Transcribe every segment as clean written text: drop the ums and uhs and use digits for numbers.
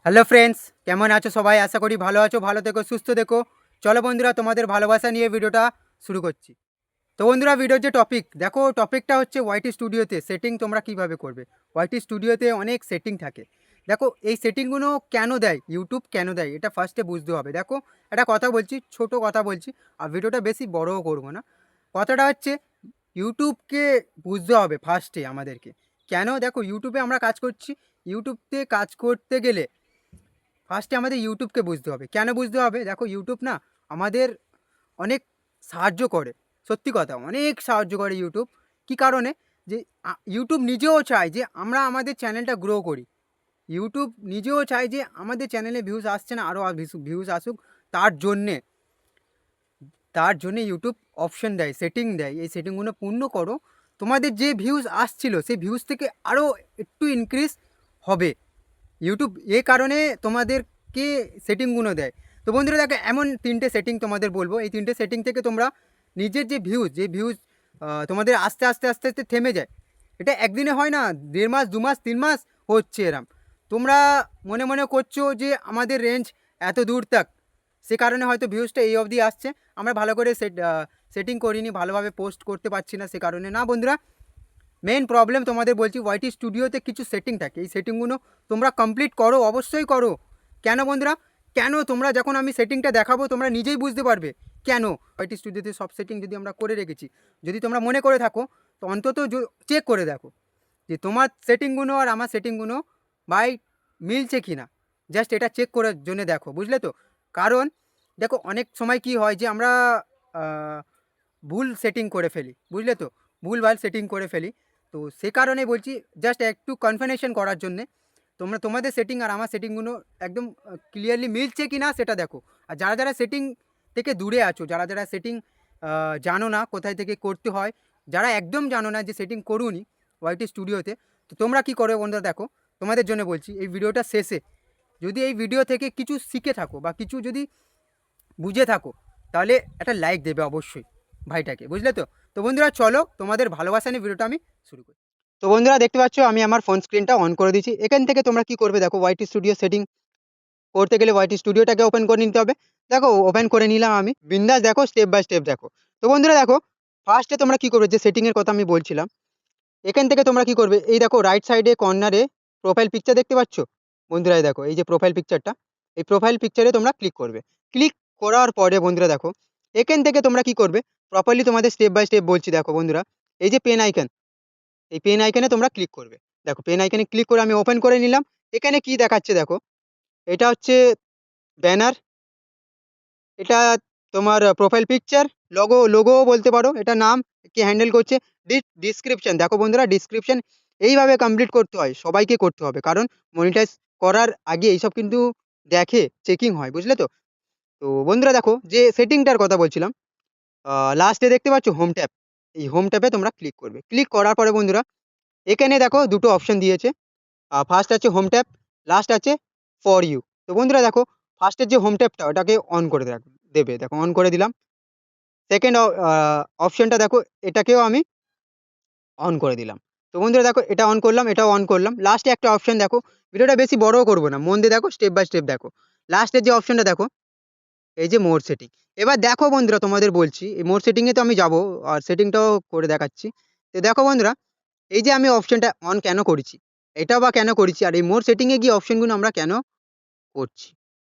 Hello friends, কেমন আছো সবাই? আশা করি ভালো আছো। ভালো থেকো, সুস্থ থেকো। চলো বন্ধুরা, তোমাদের ভালোবাসা নিয়ে ভিডিওটা শুরু করছি। তো বন্ধুরা, ভিডিওর যে টপিক দেখো, টপিকটা হচ্ছে ওয়াইটি স্টুডিওতে সেটিং তোমরা কিভাবে করবে। ওয়াইটি স্টুডিওতে অনেক সেটিং থাকে। দেখো, এই সেটিংগুলো কেন দেয়, ইউটিউব কেন দেয়, এটা ফার্স্টে বুঝতে হবে। দেখো, একটা কথা বলছি, ছোট কথা বলছি, আর ভিডিওটা বেশি বড়ও করবো না। কথাটা হচ্ছে, ইউটিউবকে বুঝতে হবে ফার্স্টে আমাদেরকে। কেন? দেখো, ইউটিউবে আমরা কাজ করছি। ইউটিউবতে কাজ করতে গেলে ফার্স্টে আমাদের ইউটিউবকে বুঝতে হবে। কেন বুঝতে হবে? দেখো, ইউটিউব না আমাদের অনেক সাহায্য করে। সত্যি কথা, অনেক সাহায্য করে ইউটিউব। কী কারণে? যে ইউটিউব নিজেও চায় যে আমরা আমাদের চ্যানেলটা গ্রো করি। ইউটিউব নিজেও চায় যে আমাদের চ্যানেলে ভিউজ আসছে না, আরও ভিউজ আসুক। তার জন্যে তার জন্যে ইউটিউব অপশন দেয়, সেটিং দেয়। এই সেটিংগুলো পূর্ণ করো, তোমাদের যে ভিউজ আসছিল সেই ভিউজ থেকে আরও একটু ইনক্রিজ হবে। ইউটিউব এ কারণে তোমাদেরকে সেটিংগুলো দেয়। তো বন্ধুরা দেখো, এমন 3টে সেটিং তোমাদের বলবো। এই 3টে সেটিং থেকে তোমরা নিজের যে ভিউজ তোমাদের আস্তে আস্তে আস্তে আস্তে থেমে যায়। এটা একদিনে হয় না, 1.5 মাস, 2 মাস, 3 মাস হচ্ছে এরম। তোমরা মনে মনে করছো যে আমাদের রেঞ্জ এত দূর তক, সে কারণে হয়তো ভিউজটা এই অবধি আসছে। আমরা ভালো করে সেটিং করিনি, ভালোভাবে পোস্ট করতে পারছি না, সে কারণে না বন্ধুরা। মেইন প্রবলেম তোমাদের বলছি, ওয়াইটি স্টুডিওতে কিছু সেটিং থাকে। এই সেটিংগুলো তোমরা কমপ্লিট করো, অবশ্যই করো। কেন বন্ধুরা? কেন? তোমরা যখন আমি সেটিংটা দেখাবো তোমরা নিজেই বুঝতে পারবে কেন। ওয়াইটি স্টুডিওতে সব সেটিং যদি আমরা করে রেখেছি, যদি তোমরা মনে করে থাকো, তো অন্তত চেক করে দেখো যে তোমার সেটিংগুলো আর আমার সেটিংগুলো ভাই মিলছে কি না। জাস্ট এটা চেক করার জন্য দেখো, বুঝলে তো? কারণ দেখো, অনেক সময় কি হয় যে আমরা আহ, ভুল সেটিং করে ফেলি, বুঝলে তো? ভুলভাল সেটিং করে ফেলি। তো সে কারণে বলছি, জাস্ট একটু কনফার্মেশন করার জন্যে তোমরা তোমাদের সেটিং আর আমার সেটিংগুলো একদম ক্লিয়ারলি মিলছে কি না সেটা দেখো। আর যারা যারা সেটিং থেকে দূরে আছো, যারা যারা সেটিং জানো না কোথায় থেকে করতে হয়, যারা একদম জানো না যে সেটিং করুনি ওয়াইটি স্টুডিওতে, তো তোমরা কী করো বন্ধুরা? দেখো, তোমাদের জন্য বলছি, এই ভিডিওটা শেষে যদি এই ভিডিও থেকে কিছু শিখে থাকো বা কিছু যদি বুঝে থাকো, তাহলে একটা লাইক দেবে অবশ্যই ভাইটাকে, বুঝলে তো? তো বন্ধুরা চলো, তোমাদের ভালোবাসা নিয়ে ভিডিওটা আমি শুরু করি। তো বন্ধুরা দেখতে পাচ্ছ, আমি আমার ফোন স্ক্রিনটা অন করে দিয়েছি। এখান থেকে তোমরা কি করবে? দেখো, ওয়াইটি স্টুডিও সেটিং করতে গেলে ওয়াইটি স্টুডিওটাকে ওপেন করে নিতে হবে। দেখো, ওপেন করে নিলাম আমি বিন্দাস। দেখো, স্টেপ বাই স্টেপ দেখো। তো বন্ধুরা দেখো, ফার্স্টে তোমরা কি করবে, যে সেটিংয়ের কথা আমি বলছিলাম, এখান থেকে তোমরা কি করবে, এই দেখো রাইট সাইডে কর্নারে প্রোফাইল পিকচার দেখতে পাচ্ছ বন্ধুরা? এই দেখো, এই যে প্রোফাইল পিকচারটা, এই প্রোফাইল পিকচারে তোমরা ক্লিক করবে। ক্লিক করার পরে বন্ধুরা দেখো, এখান থেকে তোমরা কি করবে, প্রপারলি তোমাদের স্টেপ বাই স্টেপ বলছি। দেখো বন্ধুরা, এই যে পেন আইকন, এই পেন আইকনে তোমরা ক্লিক করবে। দেখো, পেন আইকনে ক্লিক করে আমি ওপেন করে নিলাম। এখানে কি দেখাচ্ছে দেখো, এটা হচ্ছে ব্যানার, এটা তোমার প্রোফাইল পিকচার, লোগোও বলতে পারো। এটা নাম কি হ্যান্ডেল করছে। ডিসক্রিপশন দেখো বন্ধুরা, ডিসক্রিপশন এইভাবে কমপ্লিট করতে হয়, সবাইকে করতে হবে। কারণ মনিটাইজ করার আগে এইসব কিন্তু দেখে, চেকিং হয়, বুঝলে তো? তো বন্ধুরা দেখো, যে সেটিংটার কথা বলছিলাম, লাস্টে দেখতে পাচ্ছ হোম ট্যাব, এই হোম ট্যাবে তোমরা ক্লিক করবে। ক্লিক করার পরে বন্ধুরা, এখানে দেখো দুটো অপশন দিয়েছে। ফার্স্ট আছে হোম ট্যাব, লাস্ট আছে ফর ইউ। তো বন্ধুরা দেখো, ফার্স্টের যে হোম ট্যাবটা ওটাকে অন করে দেবে। দেখো, অন করে দিলাম। সেকেন্ড অপশনটা দেখো, এটাকেও আমি অন করে দিলাম। তো বন্ধুরা দেখো, এটা অন করলাম, এটাও অন করলাম। লাস্টে একটা অপশন দেখো, ভিডিওটা বেশি বড়ও করবো না, মন দিয়ে দেখো, স্টেপ বাই স্টেপ দেখো। লাস্টের যে অপশনটা দেখো, এই যে মোর সেটিং। এবার দেখো বন্ধুরা, তোমাদের বলছি, এই মোর সেটিংয়ে তো আমি যাবো, আর সেটিংটাও করে দেখাচ্ছি। তো দেখো বন্ধুরা, এই যে আমি অপশনটা অন কেন করেছি, এটা বা কেন করেছি, আর এই মোর সেটিংয়ে গিয়ে অপশনগুলো আমরা কেন করছি,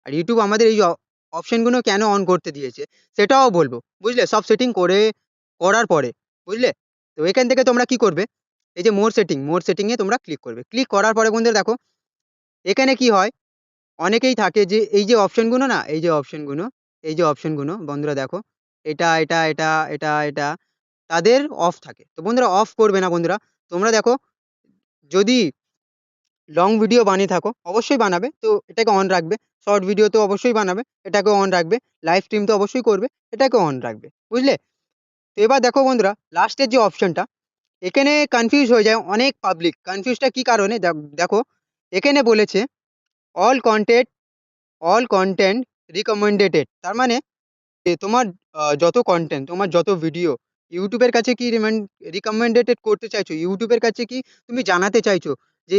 আর ইউটিউব আমাদের এই অপশনগুলো কেন অন করতে দিয়েছে, সেটাও বলবো, বুঝলে? সব সেটিং করার পরে, বুঝলে? তো এখান থেকে তোমরা কি করবে, এই যে মোর সেটিংয়ে তোমরা ক্লিক করবে। ক্লিক করার পরে বন্ধুরা দেখো, এখানে কি হয়, অনেকেই থাকে যে এই যে অপশনগুলো না, এই যে অপশনগুলো বন্ধুরা দেখো, এটা তাদের অফ থাকে। তো বন্ধুরা, অফ করবে না বন্ধুরা। তোমরা দেখো, যদি লং ভিডিও বানিয়ে থাকো, অবশ্যই বানাবে, তো এটাকে অন রাখবে। শর্ট ভিডিও তো অবশ্যই বানাবে, এটাকেও অন রাখবে। লাইভ স্ট্রিম তো অবশ্যই করবে, এটাকেও অন রাখবে, বুঝলে? তো এবার দেখো বন্ধুরা, লাস্টের যে অপশনটা, এখানে কনফিউজ হয়ে যায় অনেক পাবলিক। কনফিউজটা কি কারণে, দেখো, এখানে বলেছে all content all content recommended. তার মানে তোমার যত কন্টেন্ট, তোমার যত ভিডিও ইউটিউবের কাছে কি রিকমেন্ডেড করতে চাইছো, ইউটিউবের কাছে কি তুমি জানাতে চাইছো যে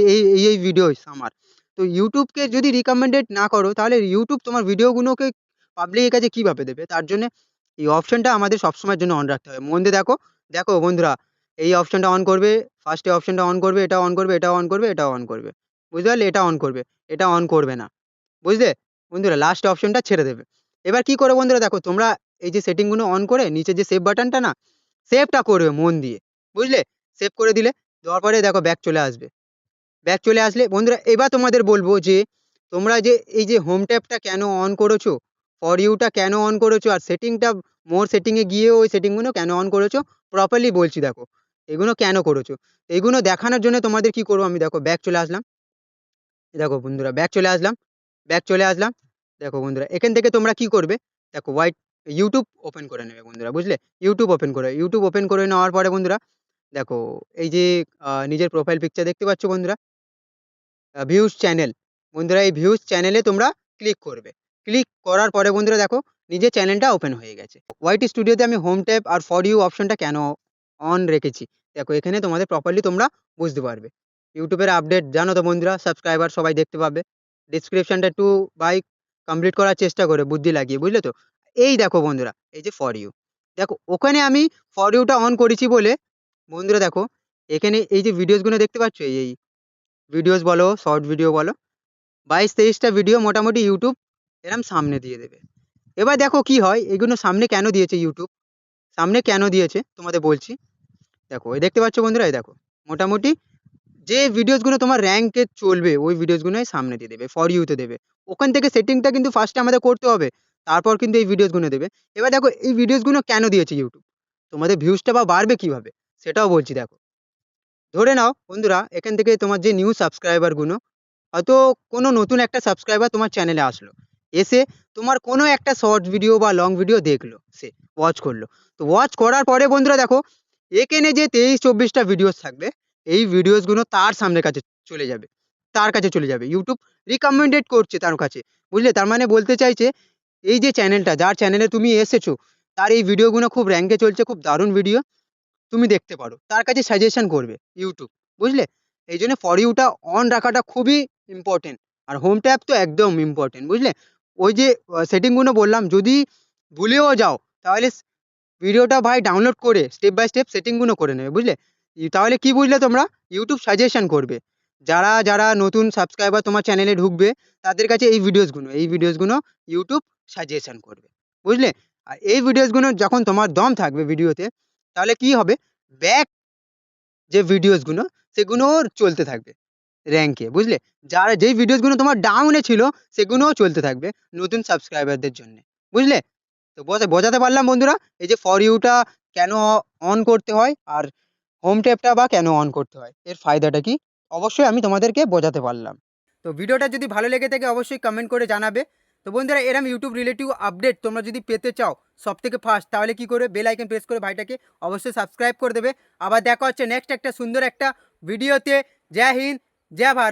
এই ভিডিওস আমার, তো ইউটিউবকে যদি রিকমেন্ডেড না করো তাহলে ইউটিউব তোমার ভিডিওগুলোকে পাবলিকের কাছে কীভাবে দেবে? তার জন্যে এই অপশনটা আমাদের সবসময়ের জন্য অন রাখতে হবে। মন দিয়ে দেখো, দেখো বন্ধুরা, এই অপশনটা অন করবে, ফার্স্টে অপশনটা অন করবে, এটা অন করবে, এটাও অন করবে, এটাও অন করবে। বুঝতে পারলে? এটা অন করবে, এটা অন করবে না। বুঝলে? বন্ধুরা লাস্ট অপশনটা ছেড়ে দেবে। এবার কি করো বন্ধুরা, দেখো তোমরা এই যে সেটিংগুলো অন করে নিচে যে সেভ বাটনটা না, সেভটা করবে মন দিয়ে। বুঝলে? সেভ করে দিলে, দেওয়ার পরে দেখো ব্যাক চলে আসবে। ব্যাক চলে আসলে বন্ধুরা এবার তোমাদের বলবো যে তোমরা যে এই যে হোম ট্যাবটা কেন অন করেছো, ফর ইউটা কেন অন করেছো, আর সেটিংটা মোর সেটিংয়ে গিয়ে ওই সেটিংগুলো কেন অন করেছো প্রপারলি বলছি দেখো। এগুলো কেন করেছো? এগুলো দেখানোর জন্য তোমাদের কি করবো আমি, দেখো ব্যাক চলে আসলাম। দেখো বন্ধুরা ব্যাক চলে আসলাম, ব্যাক চলে আসলাম। দেখো বন্ধুরা এখান থেকে তোমরা কি করবে, দেখো ইউটিউব ওপেন করে নেবে বন্ধুরা, বুঝলে? ইউটিউব ওপেন করে নেওয়ার পরে বন্ধুরা দেখো এই যে নিজের প্রোফাইল পিকচার দেখতে পাচ্ছ বন্ধুরা? Views channel. বন্ধুরা এই ভিউজ চ্যানেলে তোমরা ক্লিক করবে। ক্লিক করার পরে বন্ধুরা দেখো নিজের চ্যানেলটা ওপেন হয়ে গেছে। ওয়াইটি স্টুডিওতে আমি হোম ট্যাব আর ফর ইউ অপশনটা কেন অন রেখেছি? দেখো এখানে তোমাদের প্রপারলি তোমরা বুঝতে পারবে। ইউটিউবের আপডেট জানো তো বন্ধুরা, সাবস্ক্রাইবার সবাই দেখতে পাবে। ডেসক্রিপশনটা একটু ভাই কমপ্লিট করার চেষ্টা করে বুদ্ধি লাগিয়ে, বুঝলে তো? এই দেখো বন্ধুরা, এই যে ফর ইউ। দেখো ওখানে আমি ফর ইউটা অন করেছি বলে বন্ধুরা দেখো এখানে এই যে ভিডিওসগুলো দেখতে পাচ্ছ, এই ভিডিওস বলো, শর্ট ভিডিও বলো, ২২-২৩টা ভিডিও মোটামুটি ইউটিউব এরম সামনে দিয়ে দেবে। এবার দেখো কি হয়, এগুলো সামনে কেন দিয়েছে ইউটিউব? সামনে কেন দিয়েছে তোমাদের বলছি। দেখো এই দেখতে পাচ্ছ বন্ধুরা, এই দেখো মোটামুটি যে ভিডিওসগুলো তোমার র‍্যাংকে চলবে ওই ভিডিওসগুলোই সামনে দিয়ে দেবে, ফর ইউ তে দেবে। ওখান থেকে সেটিংটা কিন্তু ফার্স্টে আমাদের করতে হবে। তারপর কিন্তু এই ভিডিওসগুলো দেবে। এবার দেখো এই ভিডিওসগুলো কেন দিয়েছে ইউটিউব? তোমাদের ভিউজটা বাড়বে কিভাবে? সেটাও বলছি দেখো। ধরে নাও বন্ধুরা এখান থেকে তোমার যে নিউ সাবস্ক্রাইবার গুলো, হয়তো কোনো নতুন একটা সাবস্ক্রাইবার তোমার চ্যানেলে আসলো। এসে তোমার কোনো একটা শর্ট ভিডিও বা লং ভিডিও দেখলো সে, ওয়াচ করলো। তো ওয়াচ করার পরে বন্ধুরা দেখো এখানে যে ২৩-২৪ টা ভিডিওস থাকবে, এই ভিডিওস গুলো তার সামনের কাছে চলে যাবে। তার কাছে চলে যাবে। ইউটিউব রিকমেন্ডেড করছে তার কাছে। বুঝলে? তার মানে বলতে চাইছে এই যে চ্যানেলটা, যার চ্যানেলে তুমি এসেছো, তার এই ভিডিওগুলো খুব র‍্যাংকে চলছে, খুব দারুণ ভিডিও। তুমি দেখতে পারো। তার কাছে সাজেশন করবে ইউটিউব। বুঝলে? এইজন্য ফর ইউটা অন রাখাটা খুবই ইম্পোর্টেন্ট। আর হোম ট্যাব তো একদম ইম্পোর্টেন্ট। বুঝলে? ওই যে সেটিং গুলো বললাম, যদি ভুলেও যাও তাহলে ভিডিওটা ভাই ডাউনলোড করে স্টেপ বাই স্টেপ সেটিং গুলো করে নেবে। বুঝলে? তাহলে কি বুঝলে তোমরা? ইউটিউব সাজেশন করবে। যারা নতুন সাবস্ক্রাইবার তোমার চ্যানেলে ঢুকবে তাদের কাছে এই ভিডিওসগুলো ইউটিউব সাজেশন করবে। বুঝলে? আর এই ভিডিওসগুলো যখন তোমার দম থাকবে ভিডিওতে, তাহলে কি হবে? ব্যাক যে ভিডিওসগুলো সেগুলোও চলতে থাকবে র‍্যাংকে। বুঝলে? যেই ভিডিওসগুলো তোমার ডাউন এ ছিল সেগুলোও চলতে থাকবে নতুন সাবস্ক্রাইবারদের জন্যে। বুঝলে? তো বোঝাতে পারলাম বন্ধুরা এই যে ফর ইউটা কেন অন করতে হয়, আর হোম ট্যাবটা বা কেন অন করতে হয়, এর ফায়দাটা কি? অবশ্যই আমি তোমাদেরকে বোঝাতে পারলাম। তো ভিডিওটা যদি ভালো লেগে থাকে অবশ্যই কমেন্ট করে জানাবে। তো বন্ধুরা এরম ইউটিউব রিলেটিভ আপডেট তোমরা যদি পেতে চাও সবথেকে ফার্স্ট, তাহলে কি করবে? বেল আইকন প্রেস করে ভাইটাকে অবশ্যই সাবস্ক্রাইব করে দেবে। আবার দেখা হচ্ছে নেক্সট একটা সুন্দর একটা ভিডিওতে। জয় হিন্দ, জয় ভারত।